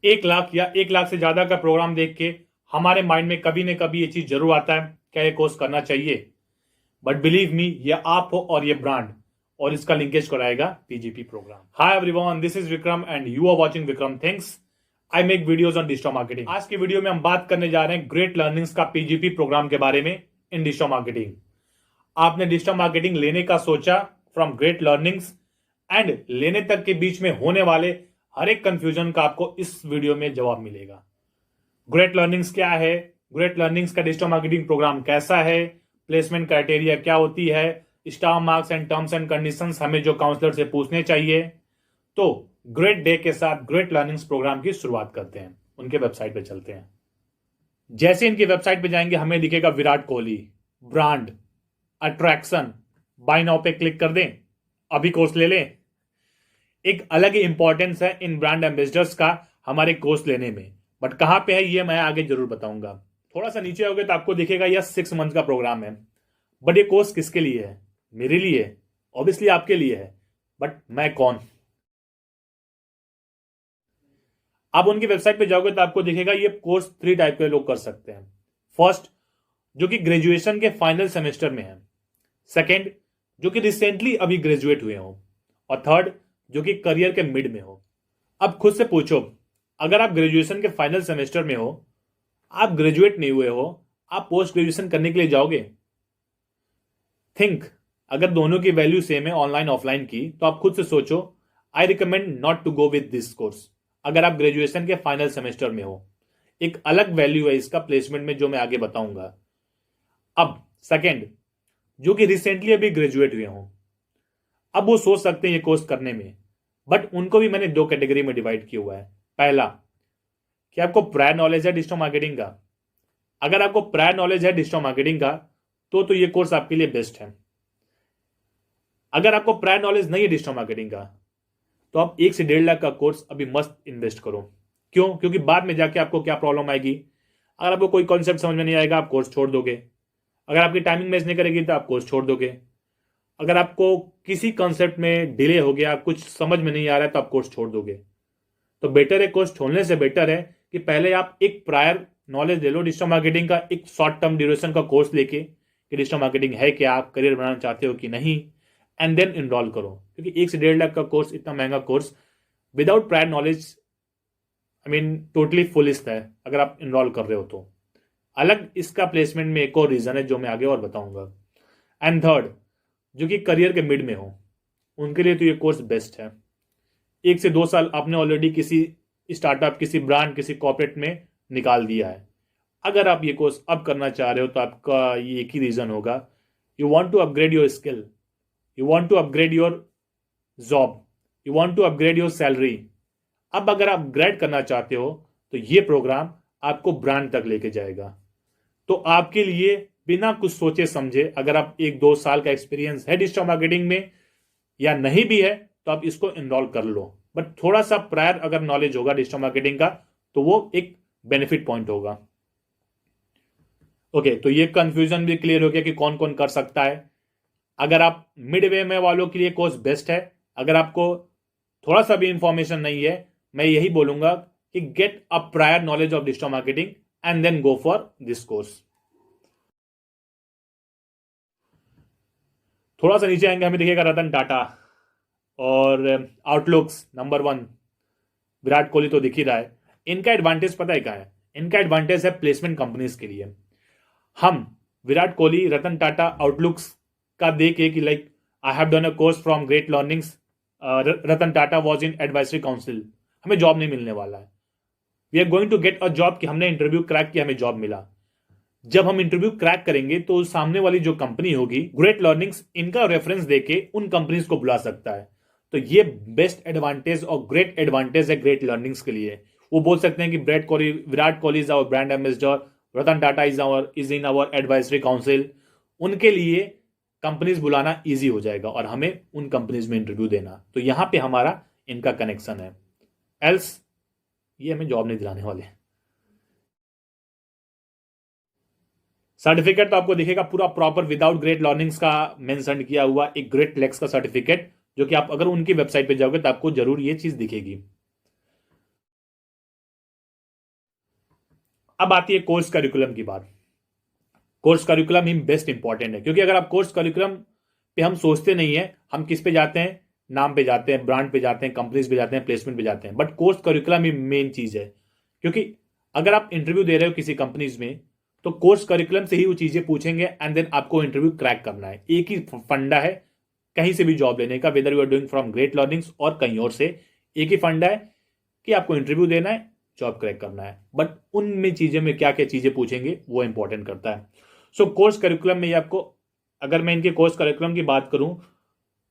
1 लाख या 1 लाख से ज्यादा का प्रोग्राम देख के हमारे माइंड में कभी न कभी ये चीज जरूर आता है, क्या ये कोर्स करना चाहिए। बट बिलीव मी, ये आप हो और ये ब्रांड, और इसका लिंकेज कराएगा PGP program. Hi everyone, this is Vikram and you are watching Vikram things. I make videos on digital marketing. आज की वीडियो में हम बात करने जा रहे हैं ग्रेट लर्निंग्स का पीजीपी प्रोग्राम के बारे में इन डिजिटल मार्केटिंग। आपने डिजिटल मार्केटिंग लेने का सोचा फ्रॉम ग्रेट लर्निंग्स, एंड लेने तक के बीच में होने वाले हर एक कंफ्यूजन का आपको इस वीडियो में जवाब मिलेगा। ग्रेट लर्निंग्स क्या है, ग्रेट लर्निंग्स का डिजिटल मार्केटिंग प्रोग्राम कैसा है, प्लेसमेंट क्राइटेरिया क्या होती है, star marks and terms and conditions हमें जो काउंसलर से पूछने चाहिए। तो ग्रेट डे के साथ ग्रेट लर्निंग्स प्रोग्राम की शुरुआत करते हैं। उनके वेबसाइट पे चलते हैं। जैसे इनकी वेबसाइट पे जाएंगे हमें दिखेगा Virat Kohli, brand, attraction, buy now पे क्लिक कर दें, अभी कोर्स ले लें। एक अलग ही इंपॉर्टेंस है इन ब्रांड एम्बेसडर्स का हमारे कोर्स लेने में, बट कहां पे है ये मैं आगे जरूर बताऊंगा। थोड़ा सा नीचे आओगे तो आपको दिखेगा यह 6 मंथ का प्रोग्राम है। बट ये कोर्स किसके लिए है? मेरे लिए, ऑब्वियसली आपके लिए है, बट मैं कौन? आप उनकी वेबसाइट पे जाओगे तो आपको दिखेगा ये कोर्स 3 टाइप के लोग कर सकते हैं। फर्स्ट, जो कि ग्रेजुएशन के फाइनल सेमेस्टर में है। सेकेंड, जो कि रिसेंटली अभी ग्रेजुएट हुए हो। और थर्ड, जो कि करियर के मिड में हो। अब खुद से पूछो, अगर आप ग्रेजुएशन के फाइनल सेमेस्टर में हो, आप ग्रेजुएट नहीं हुए हो, आप पोस्ट ग्रेजुएशन करने के लिए जाओगे? थिंक, अगर दोनों की वैल्यू सेम है ऑनलाइन ऑफलाइन की, तो आप खुद से सोचो, I recommend not to go with this course. अगर आप ग्रेजुएशन के फाइनल सेमेस्टर में हो, एक अलग वैल्यू है इसका प्लेसमेंट में जो मैं आगे बताऊंगा। अब सेकेंड, जो कि रिसेंटली अभी ग्रेजुएट हुए हो, अब वो सोच सकते हैं ये कोर्स करने में, बट उनको भी मैंने 2 कैटेगरी में डिवाइड किया हुआ है। पहला, कि आपको प्रायर नॉलेज है डिजिटल मार्केटिंग का। अगर आपको प्रायर नॉलेज है डिजिटल मार्केटिंग का तो ये कोर्स आपके लिए बेस्ट है। अगर आपको प्रायर नॉलेज नहीं है डिजिटल मार्केटिंग का, तो आप 1 से 1.5 लाख का कोर्स अभी मस्त इन्वेस्ट करो। क्यों? क्योंकि बाद में जाके आपको क्या प्रॉब्लम आएगी, अगर आपको कोई कॉन्सेप्ट समझ में नहीं आएगा आप कोर्स छोड़ दोगे। अगर आपकी टाइमिंग मैच नहीं करेगी तो आप कोर्स छोड़ दोगे। अगर आपको किसी कॉन्सेप्ट में डिले हो गया, कुछ समझ में नहीं आ रहा है, तो आप कोर्स छोड़ दोगे। तो बेटर है, कोर्स छोड़ने से बेटर है कि पहले आप एक प्रायर नॉलेज ले लो डिजिटल मार्केटिंग का, एक शॉर्ट टर्म ड्यूरेशन का कोर्स लेके कि डिजिटल मार्केटिंग है क्या, आप करियर बनाना चाहते हो कि नहीं, एंड देन इनरोल करो। क्योंकि 1 से 1.5 लाख का कोर्स, इतना महंगा course without prior knowledge, I mean totally foolish है अगर आप इनरोल कर रहे हो तो। अलग इसका प्लेसमेंट में एक और रीजन है जो मैं आगे और बताऊंगा। एंड थर्ड, जो कि करियर के मिड में हो, उनके लिए तो ये कोर्स बेस्ट है। 1 से 2 साल आपने ऑलरेडी किसी स्टार्टअप, किसी ब्रांड, किसी कॉर्पोरेट में निकाल दिया है। अगर आप ये कोर्स अब करना चाह रहे हो तो आपका ये एक ही रीजन होगा, you want to upgrade your skill, you want to upgrade your job, you want to upgrade your salary. अब अगर आप अपग्रेड करना चाहते हो तो ये प्रोग्राम आपको ब्रांड तक लेके जाएगा। तो आपके लिए बिना कुछ सोचे समझे, अगर आप 1-2 साल का एक्सपीरियंस है डिजिटल मार्केटिंग में या नहीं भी है, तो आप इसको इनरोल कर लो। बट थोड़ा सा प्रायर अगर नॉलेज होगा डिजिटल मार्केटिंग का तो वो एक बेनिफिट पॉइंट होगा। ओके, तो ये कंफ्यूजन भी क्लियर हो गया कि कौन कौन कर सकता है। अगर आप मिड वे में वालों के लिए कोर्स बेस्ट है। अगर आपको थोड़ा सा भी इंफॉर्मेशन नहीं है, मैं यही बोलूंगा कि get a prior knowledge of digital marketing and then go for this course. थोड़ा सा नीचे आएंगे हमें दिखेगा रतन टाटा और आउटलुक्स नंबर 1, विराट कोहली तो दिख ही रहा है। इनका एडवांटेज पता है क्या है? इनका एडवांटेज है प्लेसमेंट कंपनीज के लिए। हम विराट कोहली, रतन टाटा, आउटलुक्स का देखे कि like I have done a course from Great Learnings, Ratan Tata was in advisory council, हमें जॉब नहीं मिलने वाला है। We are going to get a job कि हमने इंटरव्यू क्रैक किया, हमें जॉब मिला। जब हम इंटरव्यू क्रैक करेंगे तो सामने वाली जो कंपनी होगी, ग्रेट लर्निंग्स इनका रेफरेंस देके उन कंपनीज को बुला सकता है। तो ये बेस्ट एडवांटेज और ग्रेट एडवांटेज है ग्रेट लर्निंग्स के लिए। वो बोल सकते हैं कि Virat Kohli is our brand ambassador, Ratan Tata is in our advisory council. उनके लिए कंपनीज बुलाना इजी हो जाएगा और हमें उन कंपनीज में इंटरव्यू देना। तो यहां पे हमारा इनका कनेक्शन है। एल्स ये हमें जॉब नहीं दिलाने वाले। सर्टिफिकेट तो आपको दिखेगा पूरा प्रॉपर विदाउट ग्रेट लर्निंग्स का मेंशन किया हुआ एक ग्रेट लेक्स का सर्टिफिकेट, जो कि आप अगर उनकी वेबसाइट पे जाओगे तो आपको जरूर ये चीज दिखेगी। अब आती है कोर्स करिकुलम की बात। कोर्स करिकुलम ही बेस्ट इंपॉर्टेंट है, क्योंकि अगर आप कोर्स करिकुलम पे हम सोचते नहीं है, हम किस पे जाते हैं, नाम पे जाते हैं, ब्रांड पे जाते हैं, कंपनीज पे जाते हैं, प्लेसमेंट पे जाते हैं। But course curriculum he main चीज है, क्योंकि अगर आप इंटरव्यू दे रहे हो किसी कंपनीज में, तो कोर्स करिकुलम से ही वो चीजें पूछेंगे एंड देन आपको इंटरव्यू क्रैक करना है। एक ही फंडा है कहीं से भी जॉब लेने का, whether you are doing from Great Learnings और कहीं और से, एक ही फंडा है कि आपको इंटरव्यू देना है, जॉब क्रैक करना है। बट उनमें चीजें में क्या क्या चीजें पूछेंगे वो इंपॉर्टेंट करता है। सो कोर्स करिकुलम में आपको, अगर मैं इनके कोर्स करिकुलम की बात करूं,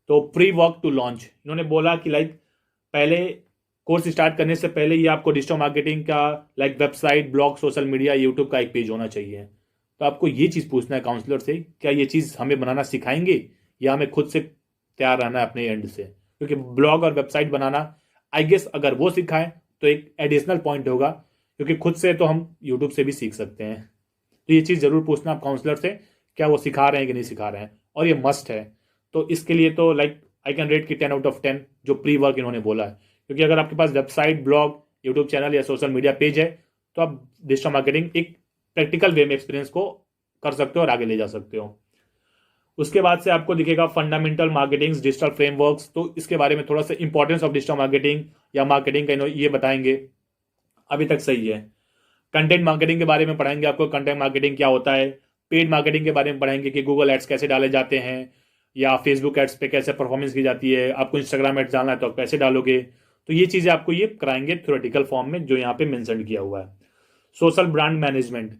तो प्री वर्क टू लॉन्च, इन्होंने बोला कि लाइक पहले कोर्स स्टार्ट करने से पहले ये आपको डिजिटल मार्केटिंग का like website, blog, social media, YouTube का एक पेज होना चाहिए। तो आपको ये चीज़ पूछना है काउंसलर से, क्या ये चीज़ हमें बनाना सिखाएंगे या हमें खुद से तैयार रहना है अपने एंड से। क्योंकि ब्लॉग और वेबसाइट बनाना आई गेस अगर वो सिखाएं तो एक एडिशनल पॉइंट होगा, क्योंकि खुद से तो हम यूट्यूब से भी सीख सकते हैं। तो ये चीज़ जरूर पूछना आप काउंसलर से, क्या वो सिखा रहे हैं कि नहीं सिखा रहे हैं, और ये मस्ट है। तो इसके लिए तो लाइक आई कैन रेट की 10/10 जो प्री वर्क इन्होंने बोला है। क्योंकि अगर आपके पास वेबसाइट, ब्लॉग, यूट्यूब चैनल या सोशल मीडिया पेज है, तो आप डिजिटल मार्केटिंग एक प्रैक्टिकल वे में एक्सपीरियंस को कर सकते हो और आगे ले जा सकते हो। उसके बाद से आपको दिखेगा फंडामेंटल मार्केटिंग, डिजिटल फ्रेमवर्क्स। तो इसके बारे में थोड़ा सा इंपॉर्टेंस ऑफ डिजिटल मार्केटिंग या मार्केटिंग का ये बताएंगे। अभी तक सही है। कंटेंट मार्केटिंग के बारे में पढ़ाएंगे आपको, कंटेंट मार्केटिंग क्या होता है। पेड मार्केटिंग के बारे में पढ़ाएंगे कि गूगल एड्स कैसे डाले जाते हैं, या फेसबुक एड्स पे कैसे परफॉर्मेंस की जाती है। आपको इंस्टाग्राम एड्स डालना है तो आप कैसे डालोगे। तो ये चीज़ें आपको ये कराएंगे थ्योरेटिकल फॉर्म में, जो यहाँ पे मेंशन किया हुआ है। Social brand management,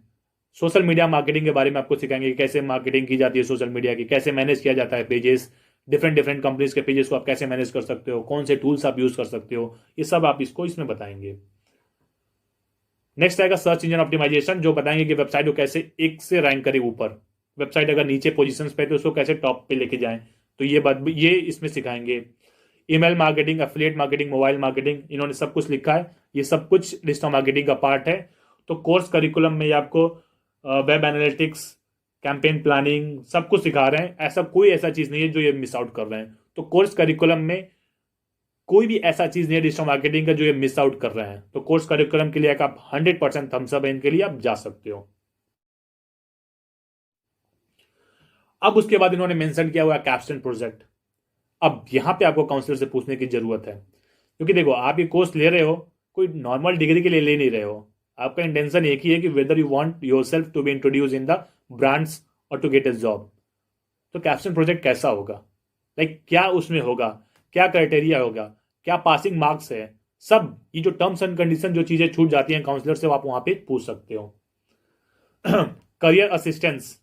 social media marketing के बारे में आपको सिखाएंगे कि कैसे मार्केटिंग की जाती है सोशल मीडिया की, कैसे मैनेज किया जाता है पेजेस, डिफरेंट डिफरेंट कंपनीज के पेजेस को आप कैसे मैनेज कर सकते हो, कौन से टूल्स आप यूज कर सकते हो, ये सब आप इसको इसमें बताएंगे। नेक्स्ट आएगा सर्च इंजन ऑप्टिमाइजेशन, जो बताएंगे कि वेबसाइट को कैसे एक से रैंक करे ऊपर, वेबसाइट अगर नीचे पोजीशन पे तो उसको कैसे टॉप पे लेके जाएं। तो ये बात ये इसमें सिखाएंगे। Email marketing, affiliate marketing, mobile marketing, इन्होंने सब कुछ लिखा है। ये सब कुछ डिजिटल मार्केटिंग का पार्ट है। तो कोर्स करिकुलम में आपको वेब एनालिटिक्स, कैंपेन प्लानिंग सब कुछ सिखा रहे हैं। ऐसा कोई ऐसा चीज़ नहीं है जो ये मिस आउट कर रहे हैं। तो कोर्स करिकुलम में कोई भी ऐसा चीज़ नहीं है डिजिटल मार्केटिंग का जो ये मिस आउट कर रहे हैं। तो कोर्स करिकुलम के लिए आप 100% थम्स अप है, इनके लिए आप जा सकते हो। अब उसके बाद इन्होंने मेंशन किया हुआ कैप्स्टोन प्रोजेक्ट। अब यहां पे आपको काउंसलर से पूछने की जरूरत है, क्योंकि देखो आप ये कोर्स ले रहे हो, कोई नॉर्मल डिग्री के लिए ले नहीं रहे हो। आपका इंटेंशन एक ही है कि whether you want yourself to be introduce in the brands और टू गेट ए जॉब। तो कैप्स्टोन प्रोजेक्ट कैसा होगा, लाइक क्या उसमें होगा, क्या क्राइटेरिया होगा, क्या पासिंग मार्क्स है, सब ये जो टर्म्स एंड कंडीशन जो चीजें छूट जाती हैं काउंसलर से, आप वहां पे पूछ सकते हो। Career assistance,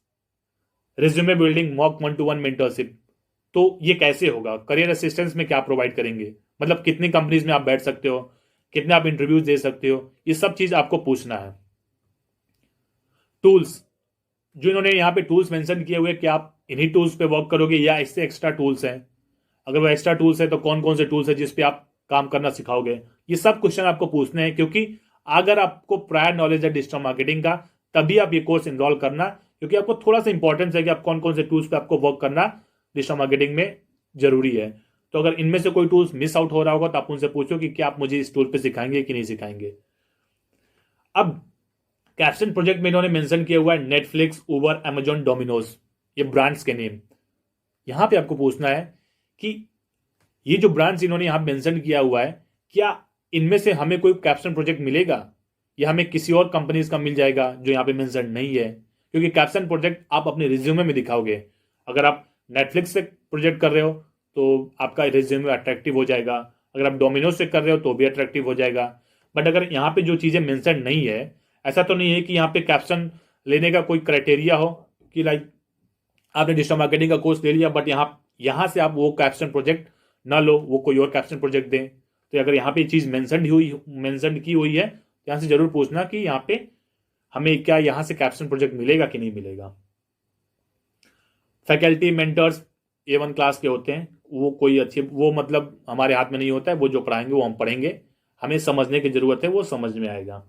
resume building, mock 1-to-1 mentorship. तो ये कैसे होगा, करियर असिस्टेंस में क्या प्रोवाइड करेंगे, मतलब कितनी कंपनीज में आप बैठ सकते हो, कितने आप इंटरव्यूज दे सकते हो, ये सब चीज आपको पूछना है। टूल्स, जो इन्होंने यहाँ पे टूल्स मेंशन किए हुए कि आप इन्हीं टूल्स पे वर्क करोगे या इससे एक्स्ट्रा टूल्स हैं। अगर वो एक्स्ट्रा टूल्स है तो कौन कौन से टूल्स है जिस पे आप काम करना सिखाओगे, ये सब क्वेश्चन आपको पूछने हैं। क्योंकि अगर आपको प्रायर नॉलेज है डिजिटल मार्केटिंग का, तभी आप ये कोर्स इनरोल करना, क्योंकि आपको थोड़ा सा इंपॉर्टेंस है कि आप कौन कौन से टूल्स पे आपको वर्क करना डिजिटल मार्केटिंग में जरूरी है। तो अगर इनमें से कोई टूल्स मिस आउट हो रहा होगा तो आप उनसे पूछो कि क्या आप मुझे इस टूल पे सिखाएंगे कि नहीं सिखाएंगे। अब कैप्स्टोन प्रोजेक्ट में इन्होंने मेंशन किया हुआ है नेटफ्लिक्स, उबर, अमेजॉन, डोमिनोज, ये ब्रांड्स के नेम। यहां पे आपको पूछना है कि ये जो ब्रांड्स इन्होंने यहां मेंशन किया हुआ है, क्या इनमें से हमें कोई कैप्स्टोन प्रोजेक्ट मिलेगा या हमें किसी और कंपनीज का मिल जाएगा जो यहाँ पे मेंशन नहीं है। क्योंकि कैप्स्टोन प्रोजेक्ट आप अपने रिज्यूमे में दिखाओगे। अगर आप नेटफ्लिक्स से प्रोजेक्ट कर रहे हो तो आपका रिज्यूमे अट्रैक्टिव हो जाएगा, अगर आप डोमिनोज से कर रहे हो तो भी अट्रैक्टिव हो जाएगा। बट अगर यहाँ पे जो चीज़ें मेंशन नहीं है, ऐसा तो नहीं है कि यहाँ पे कैप्शन लेने का कोई क्राइटेरिया हो कि लाइक आपने डिजिटल मार्केटिंग का कोर्स ले लिया बट यहाँ से आप वो कैप्शन प्रोजेक्ट ना लो, वो कोई और कैप्शन प्रोजेक्ट दें। तो अगर यहाँ पे चीज़ मेंशन की हुई है तो यहाँ से जरूर पूछना कि यहाँ पे हमें क्या यहाँ से कैप्शन प्रोजेक्ट मिलेगा कि नहीं मिलेगा। फैकल्टी मेंटर्स A1 क्लास के होते हैं, वो कोई अच्छे, वो मतलब हमारे हाथ में नहीं होता है, वो जो पढ़ाएंगे वो हम पढ़ेंगे, हमें समझने की जरूरत है, वो समझ में आएगा।